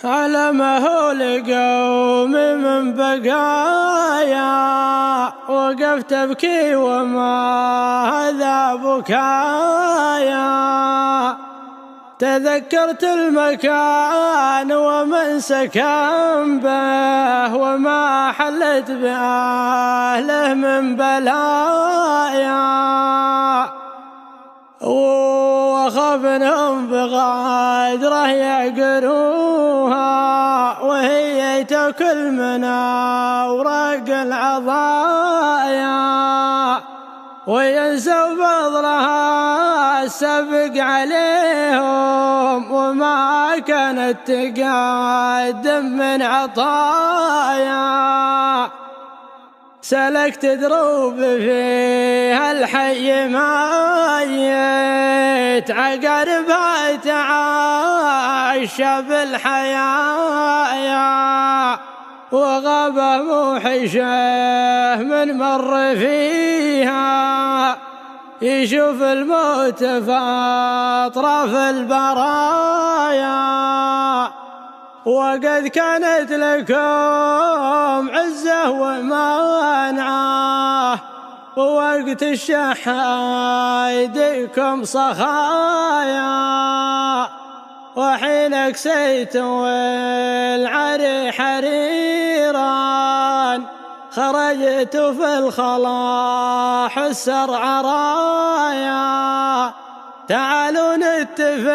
علمه لقوم من بقايا، وقفت أبكي وما هذا بكايا. تذكرت المكان ومن سكن به، وما حلت بأهله من بلايا. وأخاف إنهم بغادره يعقروها، وهي تأكل من أوراق العضايا. وينسوا فضلها السابق عليهم، وما كانت تقدم من عطايا. سلكت دروب فيها الحي ميت، عقاربها تعاش بالحياة. وغابة موحشة من مر فيها، يشوف الموت في أطراف البرايا. وقد كانت لكم عزة ومنعه، ووقت الشحة يديكم صخايا. وحين كسيت والعري حريران، خرجت في الخلا حس العرايا. تعالوا نتفق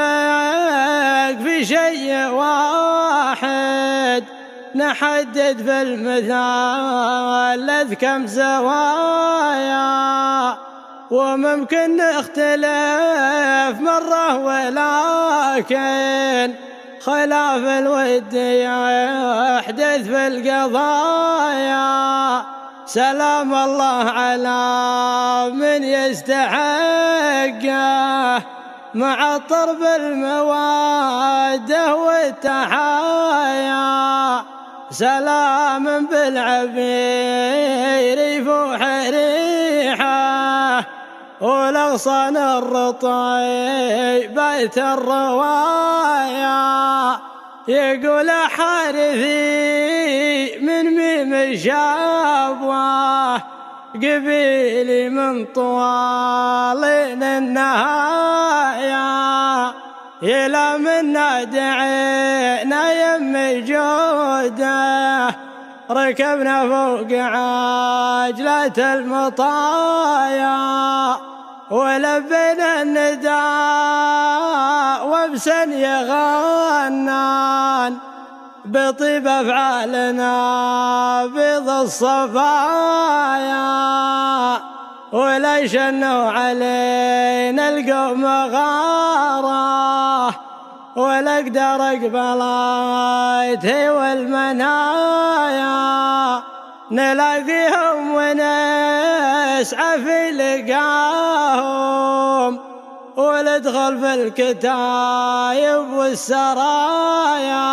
في شيء واحد، نحدد في المثلث كم زوايا. وممكن نختلف مرة، ولكن خلاف الود يحدث في القضايا. سلام الله على من يستحقه، مع طرب المودة والتحايا. سلام بالعبير يفوح ريحه، والأغصان الرطيبة الروايا. يقول حارثي من ميم شابوه، قبيلي من طوالين النهايا. إلى منا دعينا يم جوده، ركبنا فوق عجلة المطايا. ولبينا النداء وبسن يغنان، بطيب أفعالنا بيض الصفايا. ولا شنوا علينا القوم غاره، ولا اقدر اقبلته والمنايا. نلاقيهم ونسعى في لقاهم، وندخل في الكتايب والسرايا.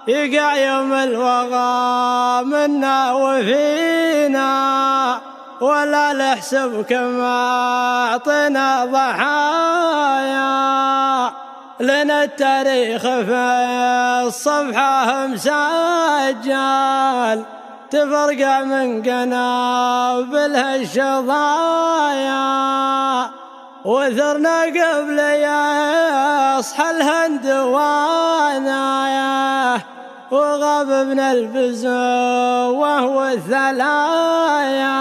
يقع يوم الوغى منا وفينا، ولا نحسب كما أعطينا ضحايا. لنا التاريخ في الصفحة مسجل، تفرقع من قنابلها الشظايا. وثرنا قبل يصحى الهند وانايا، وغاب من البزوة والثلايا.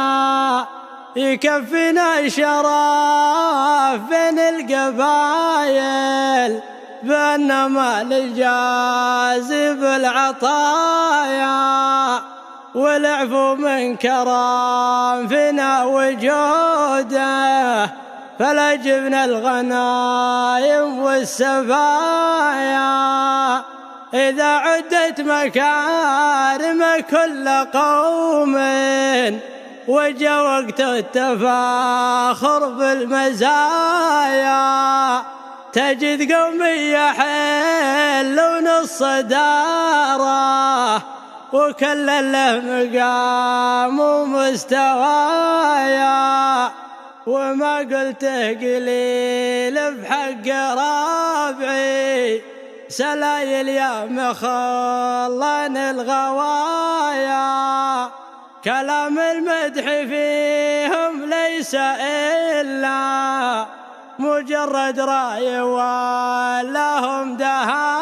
يكفينا شرف بين القبايل، بأنما للجازب العطايا. والعفو من كرام فينا وجوده، فلا جبنا الغنايم والسفايا. إذا عدت مكارم كل قوم، وجا وقت التفاخر بالمزايا. تجد قوم يحلون الصدارة، وكل له مقام ومستوايا. وما قلته قليل بحق ربعي، سلايل يا مخلن الغوايا، كلام المدح فيهم ليس إلا مجرد راي ولهم دهايا.